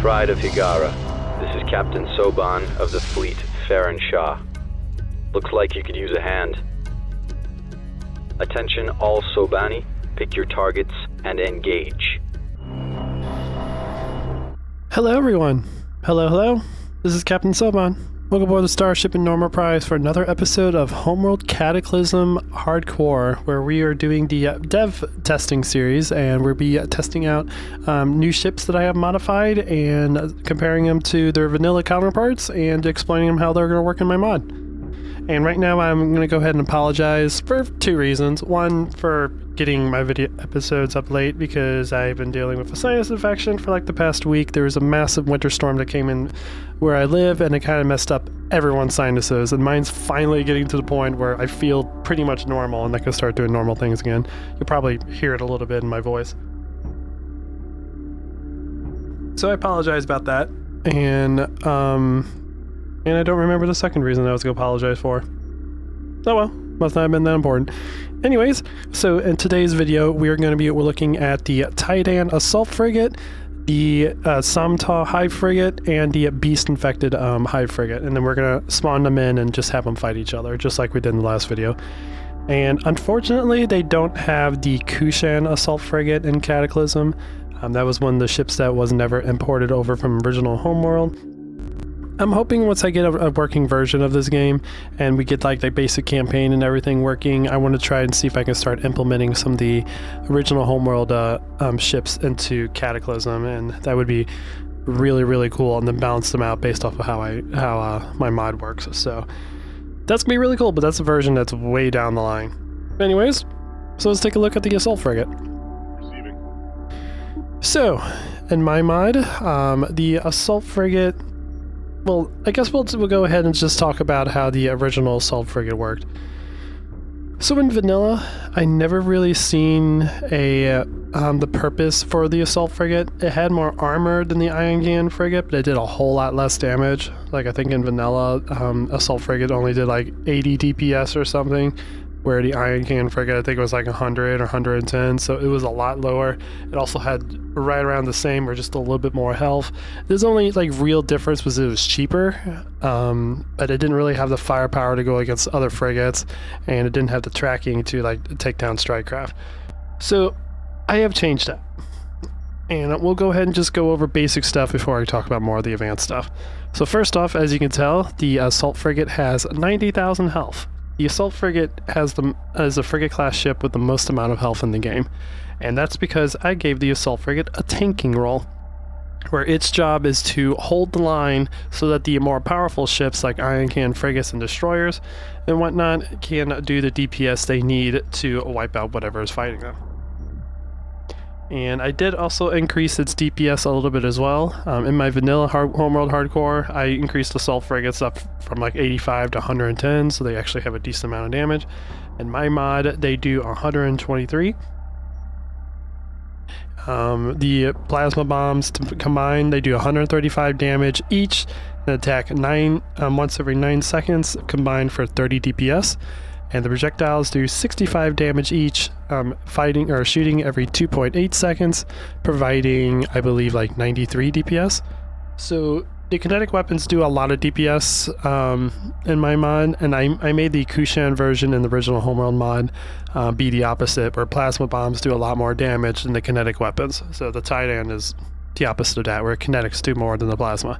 Pride of Higara. This is Captain Soban of the fleet, Farron Shah. Looks like you could use a hand. Attention all Sobani, pick your targets and engage. Hello everyone. Hello. This is Captain Soban. Welcome aboard the Starship in Normal Prize for another episode of Homeworld Cataclysm Hardcore, where we are doing the dev testing series, and we'll be testing out new ships that I have modified and comparing them to their vanilla counterparts and explaining them how they're going to work in my mod. And right now I'm going to go ahead and apologize for two reasons. One, for getting my video episodes up late because I've been dealing with a sinus infection for like the past week. There was a massive winter storm that came in where I live, and it kind of messed up everyone's sinuses, and mine's finally getting to the point where I feel pretty much normal and I can start doing normal things again. You'll probably hear it a little bit in my voice. So I apologize about that, and I don't remember the second reason I was going to apologize for. Oh well, must not have been that important. Anyways, so in today's video, we're looking at the Tiidan Assault Frigate, the Som-Taaw Hive Frigate, and the Beast Infected Hive Frigate. And then we're going to spawn them in and just have them fight each other, just like we did in the last video. And unfortunately, they don't have the Kushan Assault Frigate in Cataclysm. That was one of the ships that was never imported over from original Homeworld. I'm hoping once I get a working version of this game and we get like the basic campaign and everything working, I want to try and see if I can start implementing some of the original Homeworld ships into Cataclysm, and that would be really, really cool, and then balance them out based off of how my mod works. So that's gonna be really cool, but that's a version that's way down the line. Anyways, so let's take a look at the Assault Frigate. Receiving. So in my mod, the Assault Frigate. Well, I guess we'll go ahead and just talk about how the original Assault Frigate worked. So in vanilla, I never really seen the purpose for the Assault Frigate. It had more armor than the Ion Cannon Frigate, but it did a whole lot less damage. Like I think in vanilla, Assault Frigate only did like 80 DPS or something, where the Ion Cannon Frigate I think it was like 100 or 110, so it was a lot lower. It also had right around the same or just a little bit more health. There's only like real difference was it was cheaper, but it didn't really have the firepower to go against other frigates, and it didn't have the tracking to like take down strike craft. So I have changed that, and we'll go ahead and just go over basic stuff before I talk about more of the advanced stuff. So first off, as you can tell, the Assault Frigate has 90,000 health. The Assault Frigate is a frigate class ship with the most amount of health in the game, and that's because I gave the Assault Frigate a tanking role, where its job is to hold the line so that the more powerful ships like Ion Cannon frigates and destroyers and whatnot can do the DPS they need to wipe out whatever is fighting them. And I did also increase its DPS a little bit as well. In my vanilla Homeworld Hardcore, I increased Assault Frigates up from like 85 to 110, so they actually have a decent amount of damage. In my mod, they do 123. The Plasma Bombs combined, they do 135 damage each, and attack once every 9 seconds, combined for 30 DPS. And the projectiles do 65 damage each, fighting or shooting every 2.8 seconds, providing, I believe, like 93 DPS. So the kinetic weapons do a lot of DPS in my mod, and I made the Kushan version in the original Homeworld mod be the opposite, where plasma bombs do a lot more damage than the kinetic weapons. So the Tiidan is the opposite of that, where kinetics do more than the plasma.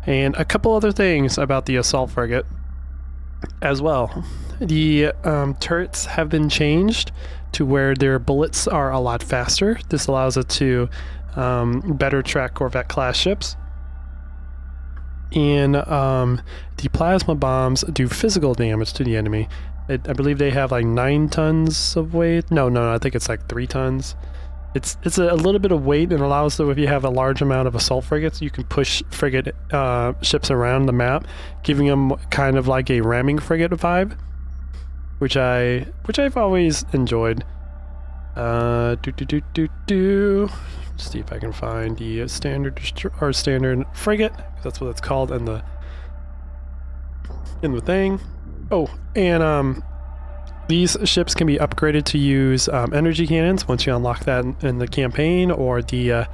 And a couple other things about the Assault Frigate as well. The turrets have been changed to where their bullets are a lot faster. This allows it to better track Corvette class ships. And the plasma bombs do physical damage to the enemy. I believe they have like 9 tons of weight. No, I think it's like 3 tons. It's a little bit of weight, and allows, though, if you have a large amount of assault frigates, you can push frigate ships around the map, giving them kind of like a ramming frigate vibe, which I've always enjoyed. Let's see if I can find the standard frigate, 'cause that's what it's called in the thing. Oh, and these ships can be upgraded to use energy cannons once you unlock that in the campaign, or the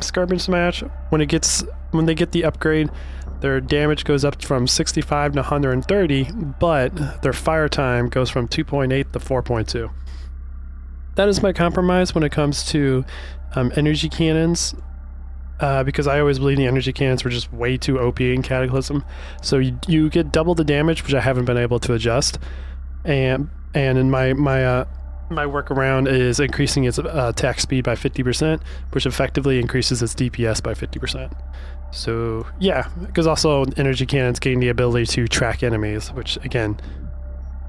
Skirmish Smash, when they get the upgrade, their damage goes up from 65 to 130, but their fire time goes from 2.8 to 4.2. That is my compromise when it comes to energy cannons, because I always believe the energy cannons were just way too OP in Cataclysm. So you get double the damage, which I haven't been able to adjust, and in my workaround is increasing its attack speed by 50%, which effectively increases its DPS by 50%. So yeah, because also energy cannons gain the ability to track enemies, which again,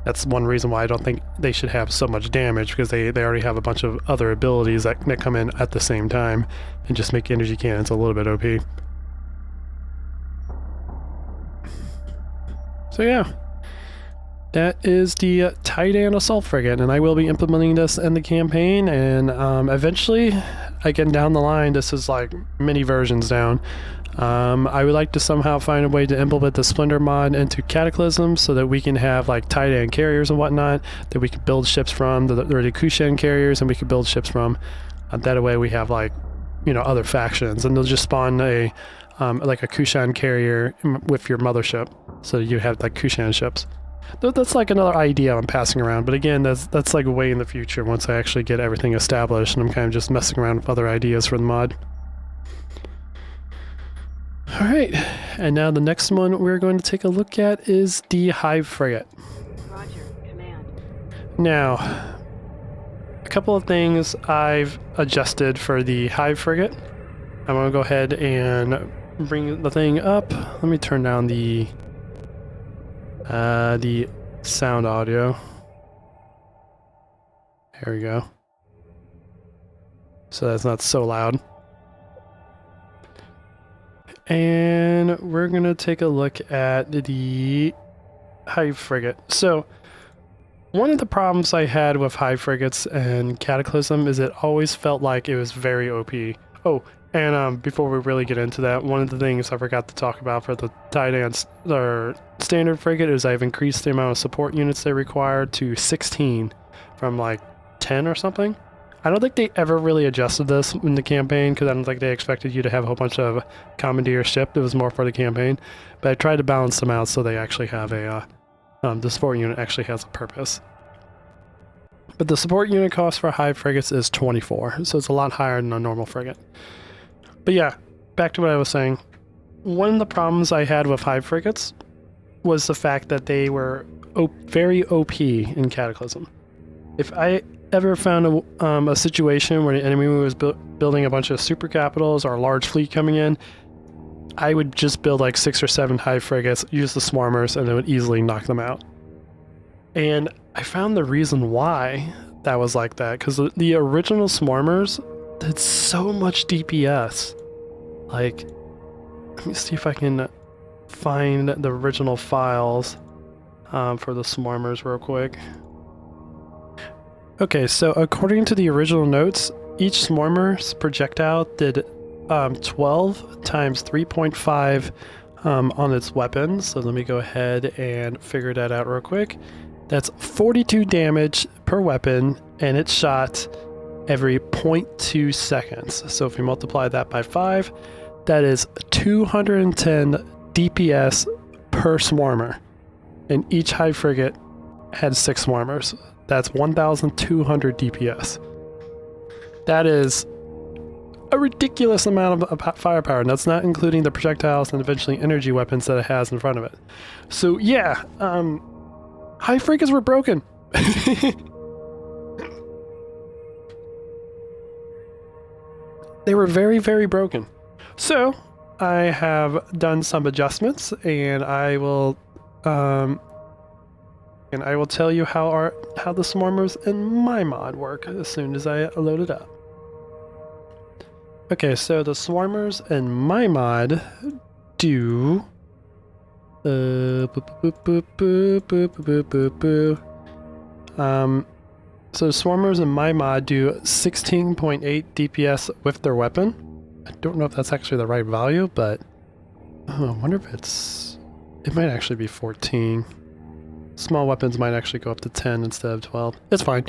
that's one reason why I don't think they should have so much damage, because they already have a bunch of other abilities that come in at the same time and just make energy cannons a little bit OP. So yeah, that is the Tiidan Assault Frigate, and I will be implementing this in the campaign, and eventually, again down the line, this is like many versions down, I would like to somehow find a way to implement the Splendor mod into Cataclysm so that we can have like Tiidan carriers and whatnot that we can build ships from, the Kushan carriers, and we can build ships from. That way we have like, you know, other factions, and they'll just spawn a like a Kushan carrier with your mothership, so you have like Kushan ships. That's like another idea I'm passing around, but again, that's like way in the future once I actually get everything established, and I'm kind of just messing around with other ideas for the mod. Alright, and now the next one we're going to take a look at is the Hive Frigate. Roger, command. Now, a couple of things I've adjusted for the Hive Frigate. I'm going to go ahead and bring the thing up. Let me turn down the sound audio. There we go. So that's not so loud. And we're gonna take a look at the Hive Frigate. So, one of the problems I had with Hive Frigates and Cataclysm is it always felt like it was very OP. Oh, and before we really get into that, one of the things I forgot to talk about for the Tiidan standard frigate is I've increased the amount of support units they require to 16 from like 10 or something. I don't think they ever really adjusted this in the campaign, because I don't think they expected you to have a whole bunch of commandeer ship. It was more for the campaign. But I tried to balance them out so they actually have a... the support unit actually has a purpose. But the support unit cost for Hive Frigates is 24, so it's a lot higher than a normal frigate. But yeah, back to what I was saying. One of the problems I had with Hive Frigates was the fact that they were very OP in Cataclysm. If I ever found a situation where the enemy was building a bunch of super capitals or a large fleet coming in, I would just build like 6 or 7 Hive Frigates, use the swarmers, and it would easily knock them out. And I found the reason why that was like that, because the original swarmers did so much DPS. Like, let me see if I can find the original files for the swarmers real quick. Okay, so according to the original notes, each swarmer's projectile did 12 times 3.5 on its weapon. So let me go ahead and figure that out real quick. That's 42 damage per weapon, and it shot every 0.2 seconds. So if we multiply that by 5, that is 210 DPS per swarmer. And each Hive Frigate had 6 swarmers. That's 1,200 DPS. That is a ridiculous amount of firepower, and that's not including the projectiles and eventually energy weapons that it has in front of it. So yeah, Hive Frigates were broken. They were very, very broken. So I have done some adjustments, and I will tell you how the swarmers in my mod work as soon as I load it up. Okay, so the swarmers in my mod do... so the swarmers in my mod do 16.8 DPS with their weapon. I don't know if that's actually the right value, but... Oh, I wonder if it's... It might actually be 14. Small weapons might actually go up to 10 instead of 12. It's fine.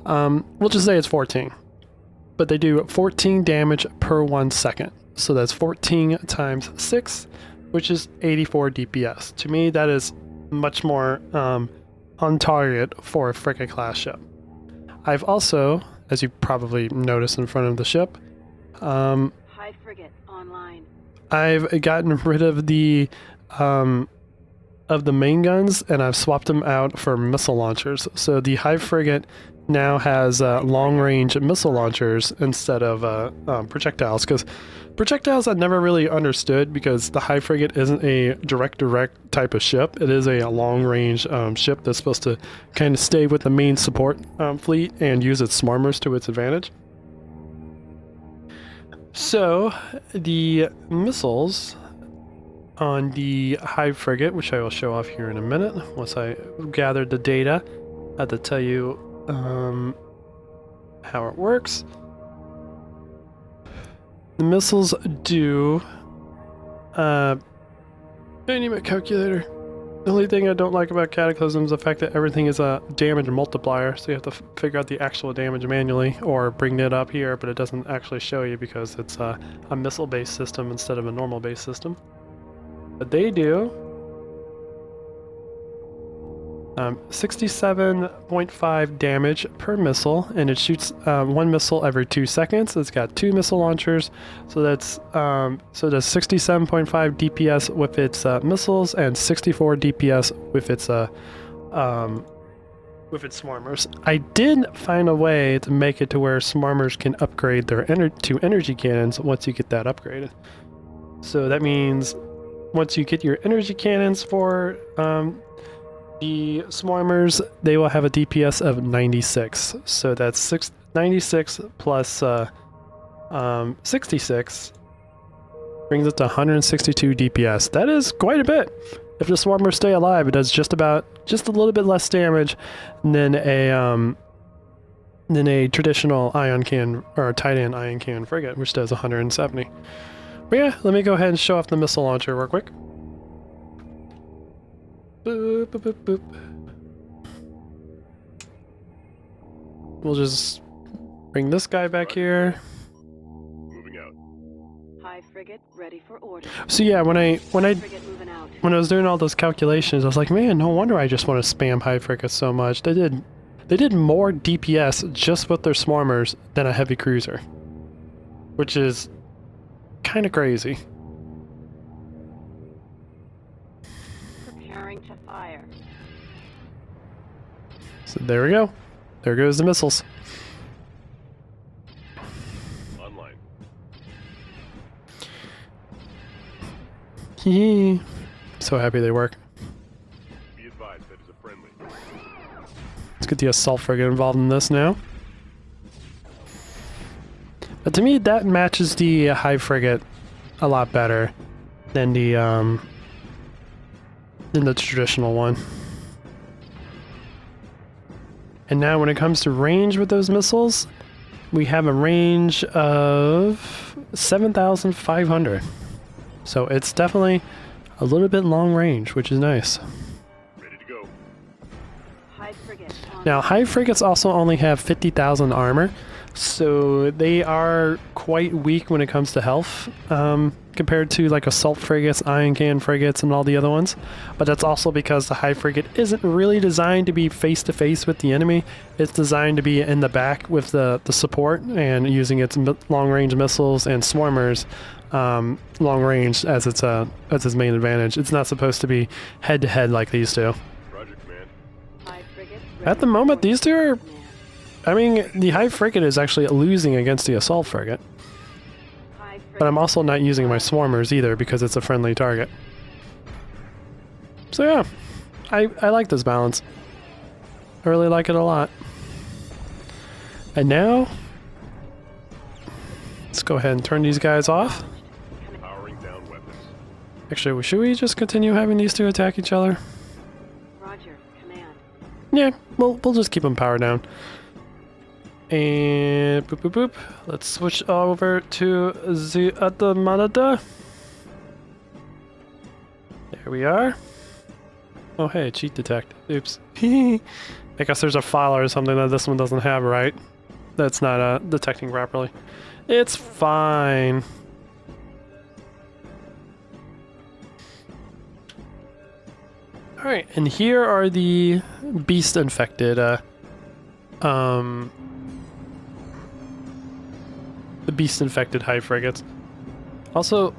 We'll just say it's 14. but they do 14 damage per 1 second. So that's 14 times 6, which is 84 DPS. To me, that is much more on target for a frigate class ship. I've also, as you probably noticed in front of the ship, Hive Frigate online. I've gotten rid of the main guns, and I've swapped them out for missile launchers. So the Hive Frigate now has long-range missile launchers instead of projectiles, because projectiles I never really understood, because the Hive Frigate isn't a direct type of ship. It is a long-range ship that's supposed to kind of stay with the main support fleet and use its swarmers to its advantage. So the missiles on the Hive Frigate, which I will show off here in a minute once I gathered the data, I have to tell you how it works. The missiles do I need my calculator. The only thing I don't like about Cataclysm is the fact that everything is a damage multiplier, so you have to figure out the actual damage manually or bring it up here, but it doesn't actually show you because it's a missile-based system instead of a normal-based system. But they do 67.5 damage per missile, and it shoots 1 missile every 2 seconds. It's got 2 missile launchers, so that's so does 67.5 DPS with its missiles and 64 DPS with its swarmers. I did find a way to make it to where swarmers can upgrade their to energy cannons once you get that upgraded. So that means once you get your energy cannons for the swarmers, they will have a DPS of 96. So that's 96 plus 66 brings it to 162 DPS. That is quite a bit. If the swarmers stay alive, it does just a little bit less damage than a traditional ion cannon or a Tiidan ion cannon frigate, which does 170. But yeah, let me go ahead and show off the missile launcher real quick. Boop, boop, boop, boop. We'll just bring this guy back here. Moving out. Hive Frigate ready for order. So yeah, when I Frigate moving out. was doing all those calculations, I was like, man, no wonder I just want to spam Hive Frigate so much. They did more DPS just with their swarmers than a heavy cruiser, which is kind of crazy. Preparing to fire. So there we go. There goes the missiles. Online. Hee. So happy they work. Be advised that is a friendly. Let's get the Assault Frigate involved in this now. But to me, that matches the Hive Frigate a lot better than the traditional one. And now when it comes to range with those missiles, we have a range of 7,500. So it's definitely a little bit long range, which is nice. Ready to go. Hive Frigate on. Now, Hive Frigates also only have 50,000 armor, so they are quite weak when it comes to health, compared to like Assault Frigates, Ion Cannon Frigates, and all the other ones. But that's also because the Hive Frigate isn't really designed to be face-to-face with the enemy. It's designed to be in the back with the support and using its long-range missiles and swarmers long-range as its main advantage. It's not supposed to be head-to-head like these two. Roger, command. Hive Frigate At the moment, these two are... I mean, the Hive Frigate is actually losing against the Assault Frigate. But I'm also not using my swarmers either because it's a friendly target. So yeah, I like this balance. I really like it a lot. And now, let's go ahead and turn these guys off. Powering down weapons. Actually, should we just continue having these two attack each other? Roger, command. Yeah, we'll just keep them powered down. And boop boop boop. Let's switch over to the other monitor. There we are. Oh hey, cheat detect. Oops. I guess there's a file or something that this one doesn't have, right? that's not detecting properly. It's fine. Alright, and here are the beast infected, the beast infected Hive Frigates. Also,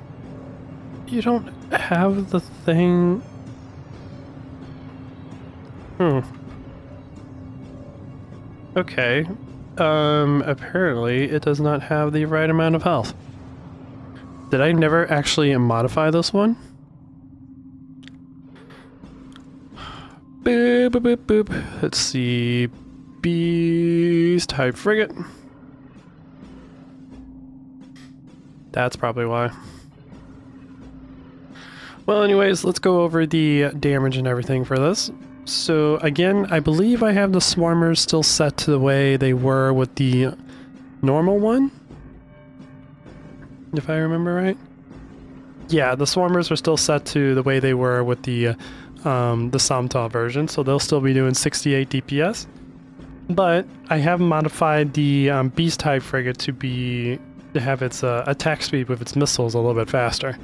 you don't have the thing. Okay. Apparently it does not have the right amount of health. Did I never actually modify this one? Boop, boop, boop, boop. Let's see. Beast Hive Frigate. That's probably why. Well, anyways, let's go over the damage and everything for this. So, again, I believe I have the swarmers still set to the way they were with the normal one. If I remember right. Yeah, the swarmers are still set to the way they were with the Som-Taaw version, so they'll still be doing 68 DPS. But I have modified the Beast Hive Frigate to have its attack speed with its missiles a little bit faster.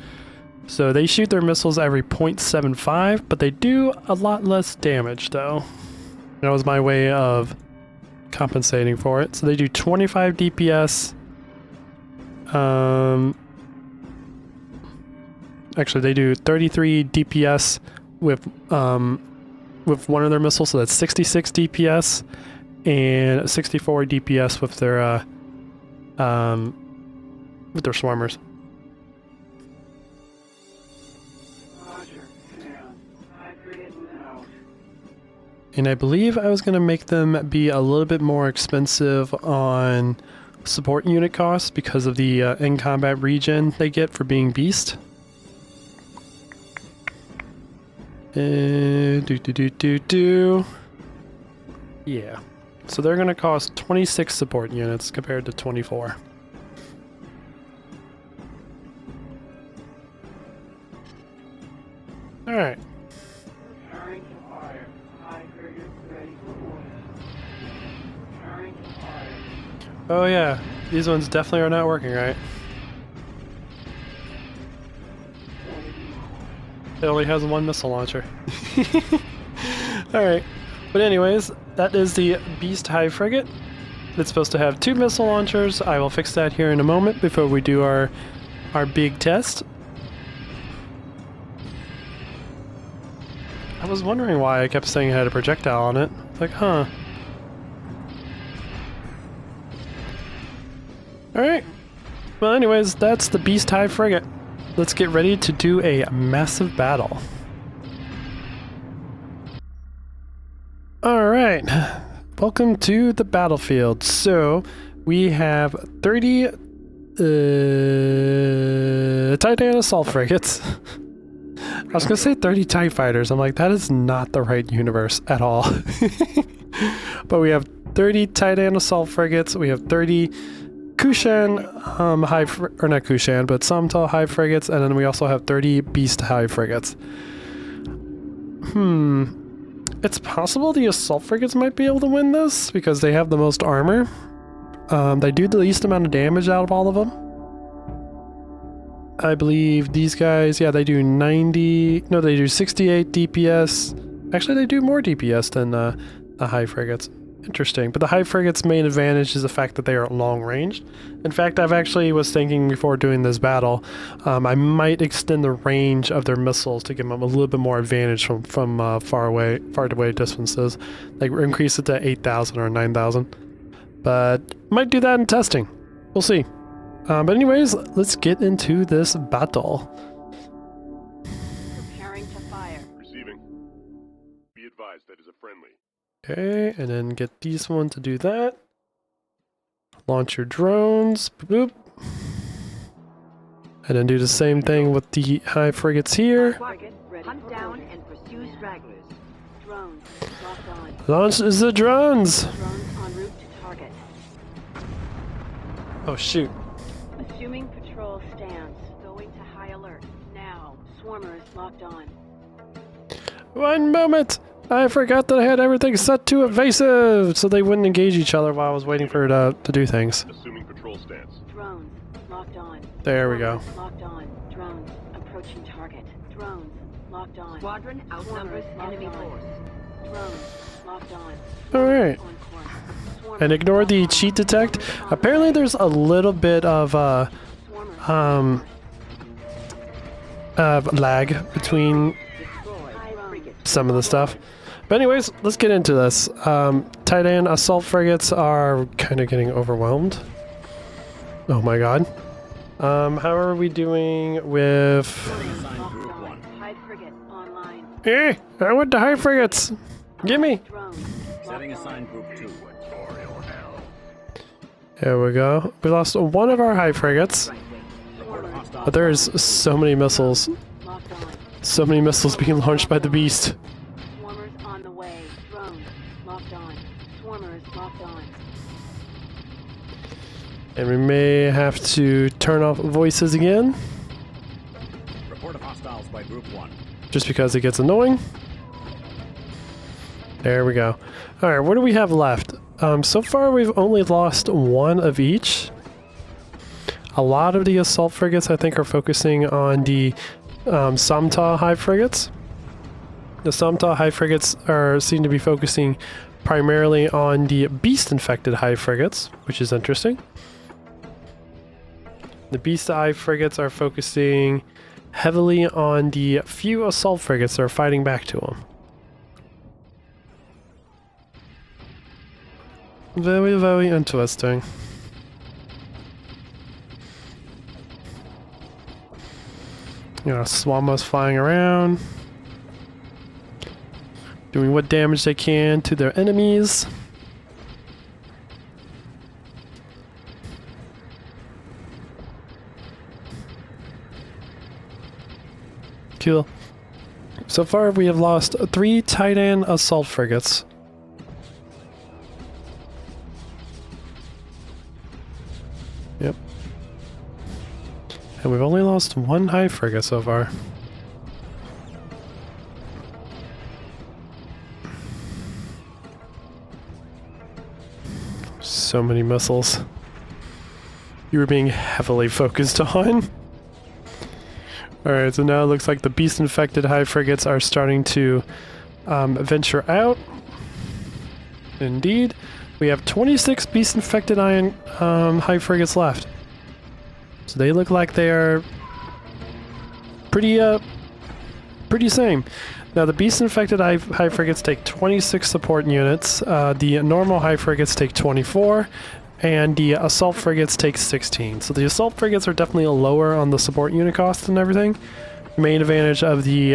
So they shoot their missiles every 0.75, but they do a lot less damage though. That was my way of compensating for it. So they do 25 DPS. Actually, they do 33 DPS with one of their missiles, so that's 66 DPS, and 64 DPS with their swarmers. And I believe I was going to make them be a little bit more expensive on support unit costs because of the in-combat regen they get for being beast. Yeah. So they're going to cost 26 support units compared to 24. Alright. Oh yeah, these ones definitely are not working right. It only has one missile launcher. Alright, but anyways, that is the Beast Hive Frigate. It's supposed to have 2 missile launchers. I will fix that here in a moment before we do our big test. I was wondering why I kept saying I had a projectile on it. It's like, huh. Alright. Well, anyways, that's the Beast Hive Frigate. Let's get ready to do a massive battle. Alright. Welcome to the battlefield. So, we have 30 Tiidan Assault Frigates. I was gonna say 30 TIE Fighters. I'm like, that is not the right universe at all. But we have 30 Tiidan Assault Frigates. We have 30 Kushan or not Kushan, but Som-Taaw Hive Frigates, and then we also have 30 Beast Hive Frigates. It's possible the Assault Frigates might be able to win this, because they have the most armor. They do the least amount of damage out of all of them. I believe these guys, yeah, they do 68 DPS. Actually, they do more DPS than the Hive Frigates. Interesting, but the Hive Frigate's main advantage is the fact that they are long ranged. In fact, I've actually was thinking before doing this battle, I might extend the range of their missiles to give them a little bit more advantage from far away distances. Like increase it to 8,000 or 9,000. But might do that in testing. We'll see. But anyways, let's get into this battle. Preparing to fire. Receiving. Be advised that is a friendly. Okay, and then get these one to do that. Launch your drones. Boop. And then do the same thing with the Hive Frigates here. Frigate ready Hunt for down orders. and pursue stragglers. Drones locked on. Launch the drones! Drones en route to target. Oh shoot. Assuming patrol stands. Going to high alert. Now. Swarmers locked on. One moment! I forgot that I had everything set to evasive, so they wouldn't engage each other while I was waiting for her to do things. Assuming patrol stance. Drones locked on. There we go. Swarmers locked on. Drones approaching target. Drones locked on. Squadron outnumbers enemy force. Drones locked on. Alright. On course. Swarmers And ignore the locked on. cheat detect. Swarmers on Apparently there's a little bit of Swarmers lag between Destroy frigates. some of the stuff. But anyways, let's get into this. Tiidan assault frigates are kind of getting overwhelmed. Oh my god. How are we doing with... locked on. Hive Frigate online. I want the Hive frigates! Gimme! Drones Setting locked on. assign group 2. There we go. We lost one of our Hive frigates, Swarmers but there is so many missiles. locked on. So many missiles being launched by the Beast. Swarmers on the way. Drones locked on. Swarmers locked on. And we may have to turn off voices again, Report of hostiles by group 1. just because it gets annoying. There we go. Alright, what do we have left? So far we've only lost one of each. A lot of the assault frigates I think are focusing on the Som-Taaw Hive frigates. The Som-Taaw Hive frigates seem to be focusing primarily on the Beast infected Hive frigates, which is interesting. The Beast Hive frigates are focusing heavily on the few assault frigates that are fighting back to them. Very, very interesting. You know, Swarmers flying around, doing what damage they can to their enemies. Cool. So far, we have lost 3 Tiidan assault frigates. Yep. And we've only lost 1 Hive frigate so far. So many missiles. You were being heavily focused on. Alright, so now it looks like the Beast infected Hive frigates are starting to venture out. Indeed. We have 26 Beast infected Hive frigates left. So they look like they are pretty same. Now the Beast infected Hive frigates take 26 support units. The normal Hive frigates take 24. And the assault frigates take 16. So the assault frigates are definitely lower on the support unit cost and everything. The main advantage of the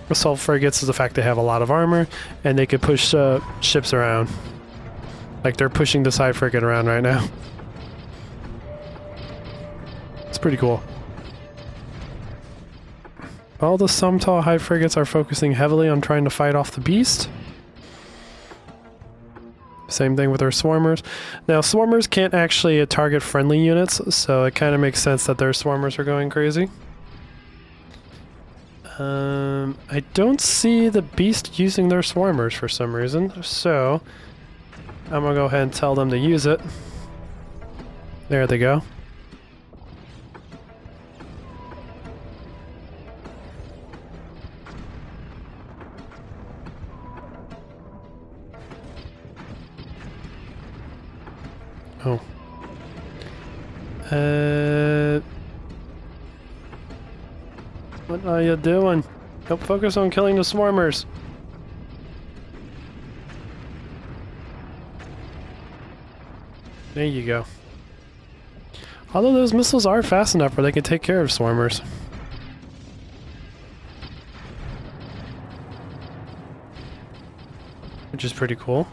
assault frigates is the fact they have a lot of armor and they could push ships around. Like they're pushing this Hive frigate around right now. It's pretty cool. All the Som-Taaw Hive frigates are focusing heavily on trying to fight off the Beast. Same thing with our Swarmers. Now, Swarmers can't actually target friendly units, so it kind of makes sense that their Swarmers are going crazy. I don't see the Beast using their Swarmers for some reason, so I'm gonna go ahead and tell them to use it. There they go. Oh. What are you doing? Don't focus on killing the Swarmers. There you go. Although those missiles are fast enough where they can take care of Swarmers. Which is pretty cool.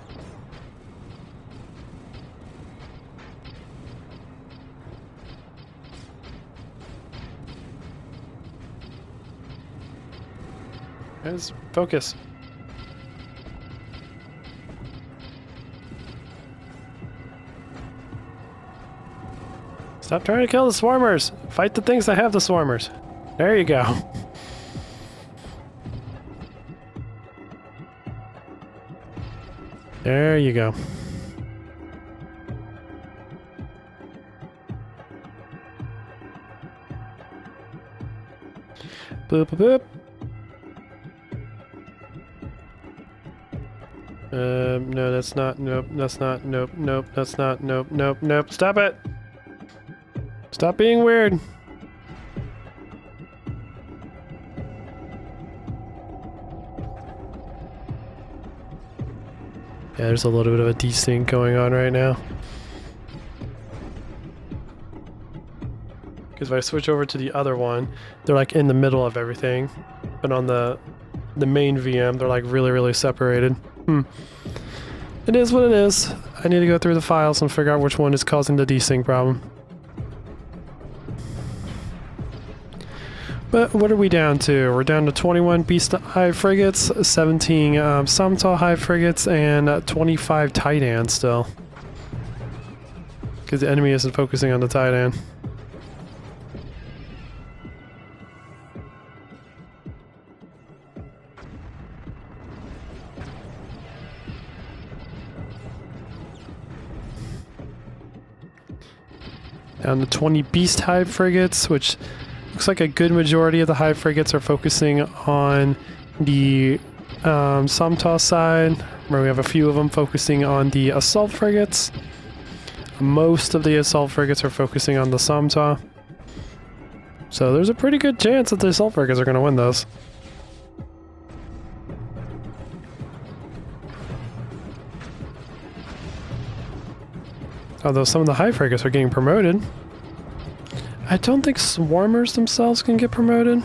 Guys, focus. Stop trying to kill the Swarmers! Fight the things that have the Swarmers. There you go. There you go. Boop, boop, boop. No, that's not. Nope, that's not. Nope, nope, that's not. Nope, nope, nope. Stop it! Stop being weird. Yeah, there's a little bit of a desync going on right now. Because if I switch over to the other one, they're like in the middle of everything. But on the main VM, they're like really, really separated. It is what it is. I need to go through the files and figure out which one is causing the desync problem. But what are we down to? We're down to 21 Beast Hive Frigates, 17 Som-Taaw Hive Frigates, and 25 Tiidan still. Because the enemy isn't focusing on the Tiidan. Down to 20 Beast Hive Frigates, which looks like a good majority of the Hive Frigates are focusing on the Som-Taaw side, where we have a few of them focusing on the Assault Frigates. Most of the Assault Frigates are focusing on the Som-Taaw. So there's a pretty good chance that the Assault Frigates are going to win those. Although some of the Hive Frigates are getting promoted. I don't think Swarmers themselves can get promoted.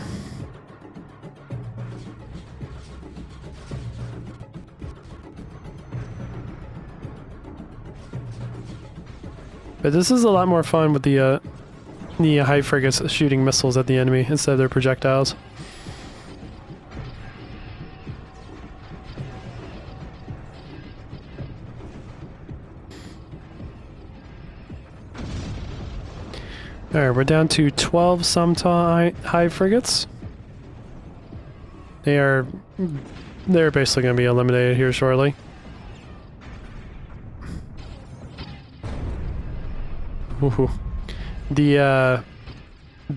But this is a lot more fun with the Hive Frigates shooting missiles at the enemy instead of their projectiles. Alright, we're down to 12 Som-Taaw Hive Frigates. They're basically going to be eliminated here shortly. Ooh. The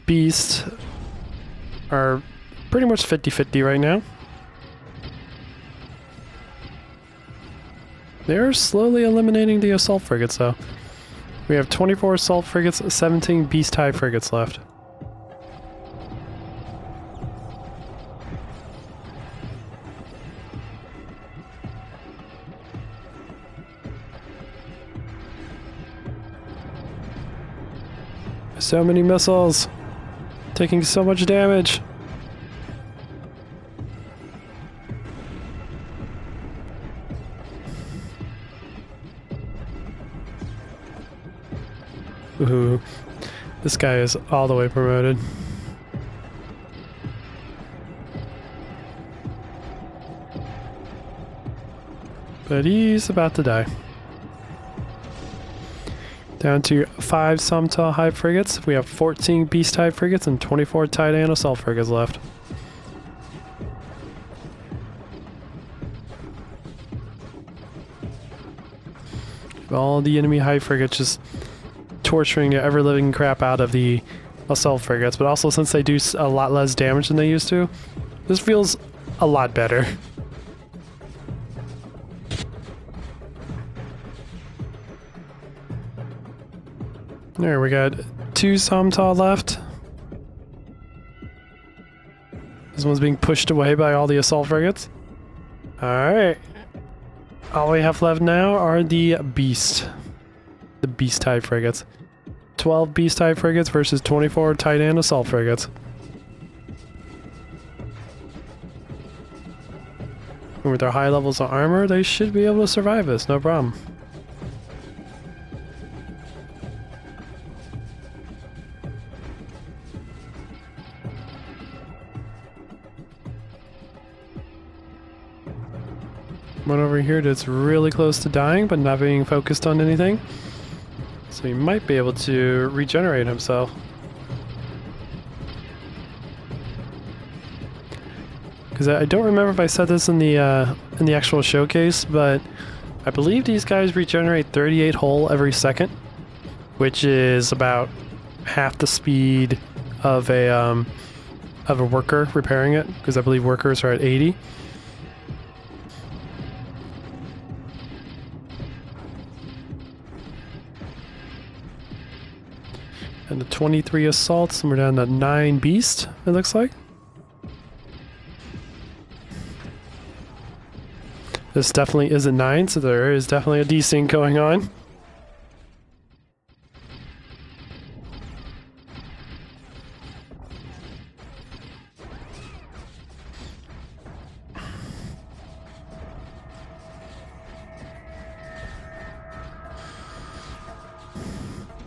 Beast are pretty much 50-50 right now. They're slowly eliminating the Assault Frigates though. We have 24 Assault Frigates, 17 Beast Hive Frigates left. So many missiles! Taking so much damage! Ooh, this guy is all the way promoted. But he's about to die. Down to 5 Som-Taaw Hive Frigates. We have 14 Beast Hive Frigates and 24 Tiidan Assault Frigates left. All the enemy Hive Frigates just torturing the ever-living crap out of the Assault Frigates, but also since they do a lot less damage than they used to, this feels a lot better. There, we got 2 Som-Taaw left. This one's being pushed away by all the Assault Frigates. Alright. All we have left now are the Beast Hive Frigates. 12 Beast Hive Frigates versus 24 Tiidan Assault Frigates. And with their high levels of armor, they should be able to survive this, no problem. One over here that's really close to dying, but not being focused on anything. So he might be able to regenerate himself. Because I don't remember if I said this in the actual showcase, but I believe these guys regenerate 38 hull every second, which is about half the speed of a worker repairing it, because I believe workers are at 80. And the 23 assaults, and we're down to 9 beast, it looks like. This definitely isn't 9, so there is definitely a desync going on.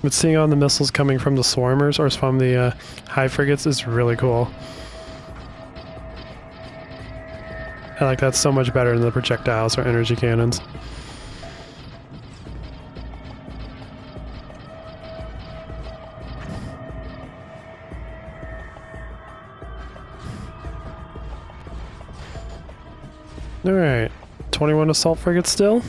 But seeing all the missiles coming from the swarmers or from the Hive Frigates is really cool. I like that so much better than the projectiles or energy cannons. Alright, 21 assault frigates still.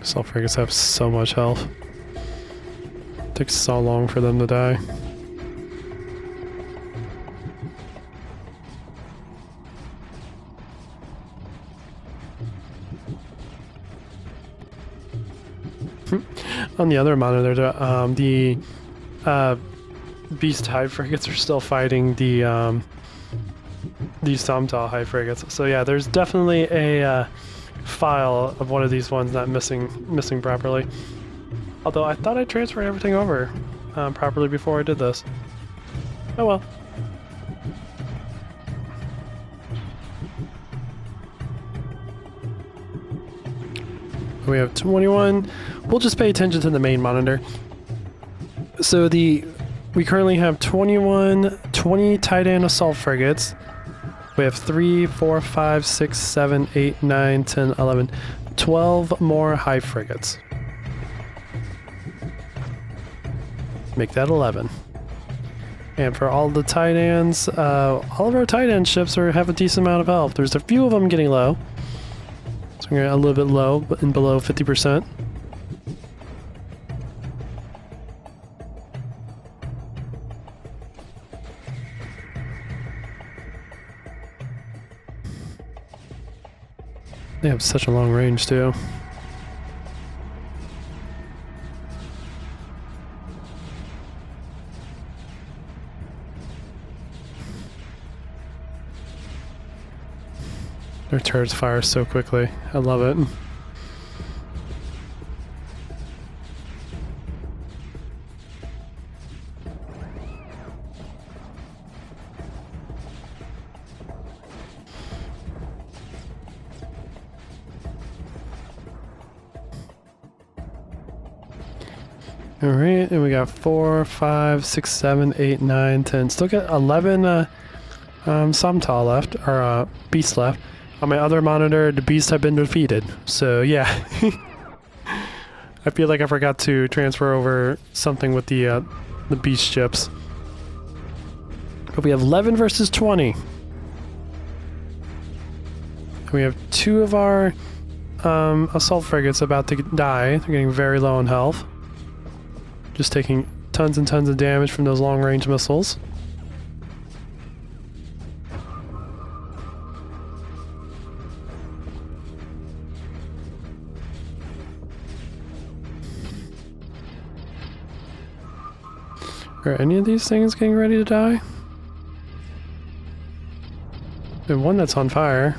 Assault frigates have so much health. Takes so long for them to die. On the other monitor, the Beast Hive frigates are still fighting the Som-Taaw Hive frigates. So yeah, there's definitely a file of one of these ones not missing properly. Although I thought I transferred everything over properly before I did this. Oh well. We have 21. We'll just pay attention to the main monitor. So we currently have 20 Tiidan assault frigates. We have 3, 4, 5, 6, 7, 8, 9, 10, 11, 12 more Hive frigates. Make that 11. And for all the Tiidans, all of our Tiidan ships have a decent amount of health. There's a few of them getting low. So we're a little bit low, but below 50%. They have such a long range too. Their turrets fire so quickly. I love it. Alright, and we got 4, 5, 6, 7, 8, 9, 10. Still got 11 Som-Taaw left, or Beast left. On my other monitor, the Beasts have been defeated. So yeah. I feel like I forgot to transfer over something with the Beast ships. But we have 11 versus 20. And we have 2 of our assault frigates about to die. They're getting very low in health. Just taking tons and tons of damage from those long-range missiles. Are any of these things getting ready to die? There's one that's on fire.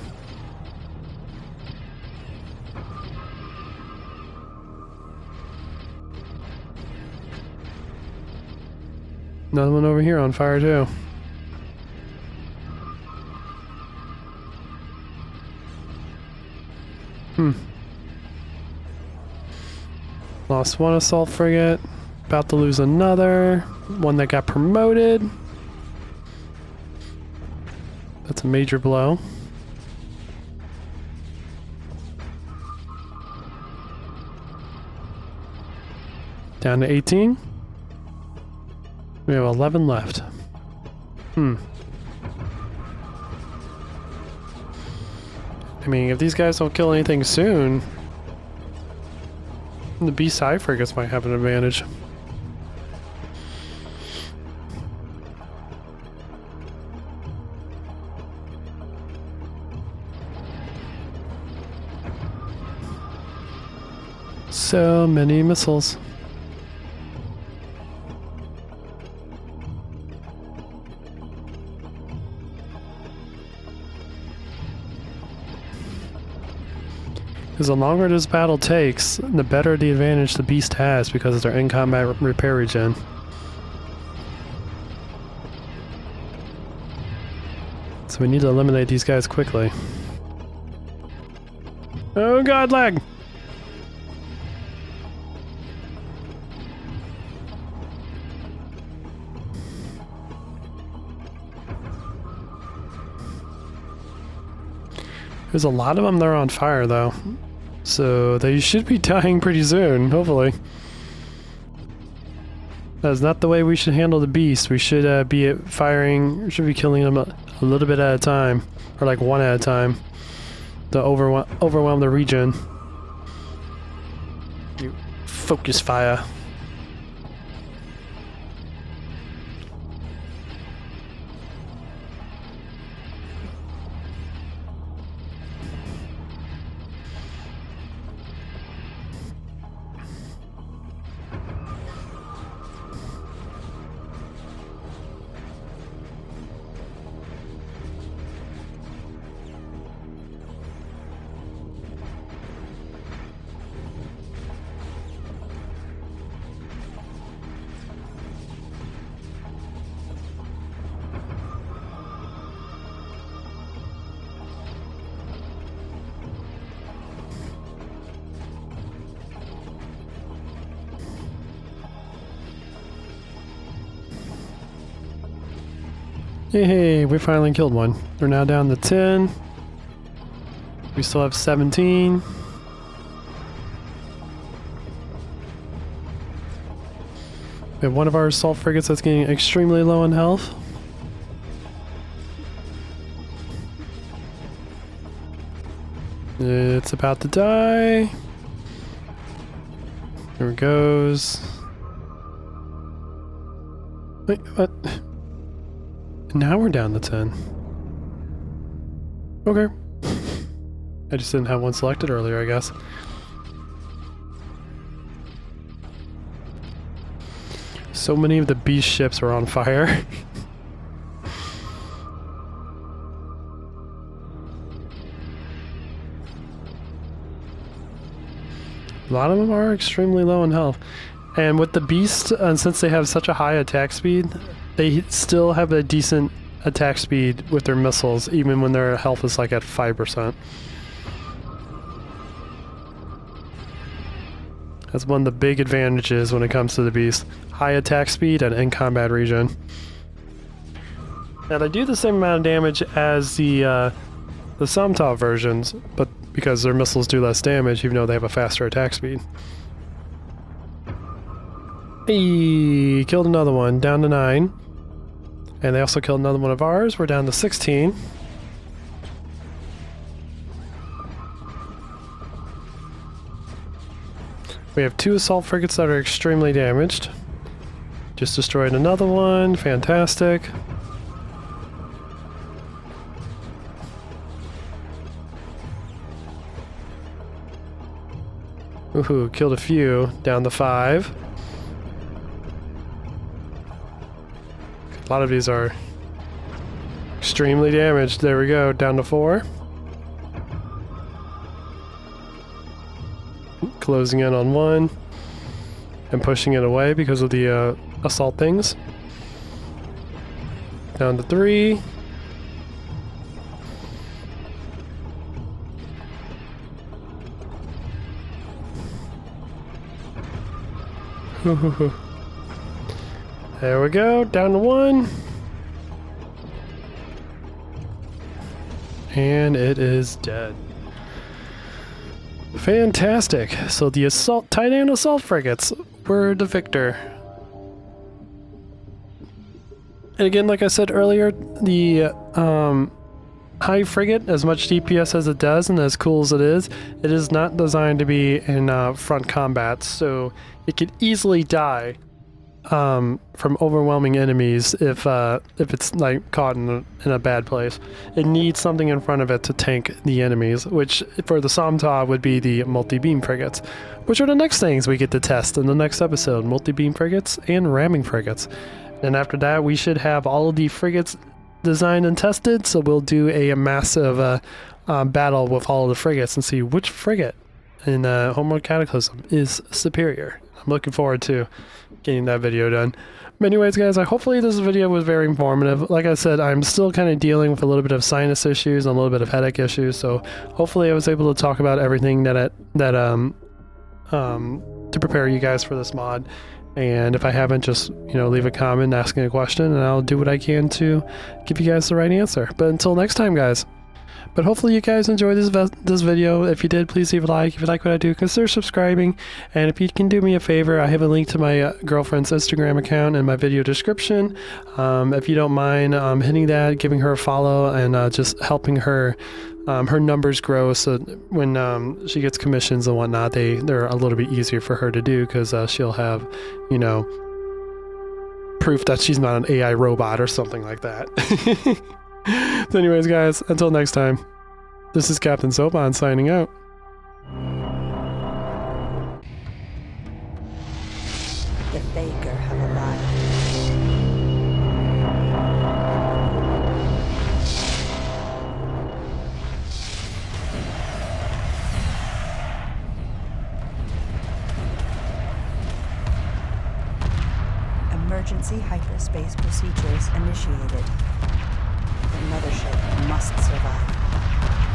Another one over here on fire too. Lost one assault frigate. About to lose another. one that got promoted. That's a major blow. Down to 18. We have 11 left. I mean, if these guys don't kill anything soon, the Beast Hive frigates might have an advantage. So many missiles. Because the longer this battle takes, the better the advantage the Beast has because of their in-combat repair regen. So we need to eliminate these guys quickly. Oh god, lag! There's a lot of them that are on fire though. So they should be dying pretty soon, hopefully. That's not the way we should handle the beast. We should be firing, should be killing them a little bit at a time. Or like one at a time. To overwhelm the region. You focus fire. Hey, we finally killed one. They're now down to 10. We still have 17. We have one of our assault frigates that's getting extremely low on health. It's about to die. There it goes. Wait, what? Now we're down to 10. Okay. I just didn't have one selected earlier, I guess. So many of the beast ships are on fire. A lot of them are extremely low in health. And with the beast, since they have such a high attack speed, they still have a decent attack speed with their missiles, even when their health is like at 5%. That's one of the big advantages when it comes to the beast. High attack speed and in-combat regen. Now they do the same amount of damage as the Som-Taaw versions, but because their missiles do less damage, even though they have a faster attack speed. Hey, killed another one, down to 9. And they also killed another one of ours. We're down to 16. We have 2 assault frigates that are extremely damaged. Just destroyed another one. Fantastic. Woohoo, killed a few. Down to 5. A lot of these are extremely damaged. There we go, down to 4. Closing in on 1 and pushing it away because of the assault things. Down to 3. There we go, down to 1. And it is dead. Fantastic. So the Tiidan assault frigates were the victor. And again, like I said earlier, the Hive Frigate, as much DPS as it does and as cool as it is not designed to be in front combat, so it could easily die from overwhelming enemies if it's like caught in a bad place. It needs something in front of it to tank the enemies, which for the Som-Taaw would be the multi-beam frigates, which are the next things we get to test in the next episode: multi-beam frigates and ramming frigates. And after that, we should have all of the frigates designed and tested, so we'll do a massive battle with all of the frigates and see which frigate in Homeworld Cataclysm is superior. I'm looking forward to getting that video done. But anyways, guys, hopefully this video was very informative. Like I said, I'm still kind of dealing with a little bit of sinus issues and a little bit of headache issues, so hopefully I was able to talk about everything to prepare you guys for this mod. And if I haven't, just, leave a comment asking a question, and I'll do what I can to give you guys the right answer. But until next time, guys. But hopefully you guys enjoyed this video. If you did, please leave a like. If you like what I do, consider subscribing. And if you can do me a favor, I have a link to my girlfriend's Instagram account in my video description. If you don't mind hitting that, giving her a follow, and just helping her numbers grow, so when she gets commissions and whatnot, they're a little bit easier for her to do, because she'll have, proof that she's not an AI robot or something like that. So anyways, guys, until next time, this is Captain Som-Taaw signing out. The Faker have arrived. Emergency hyperspace procedures initiated. The mothership must survive.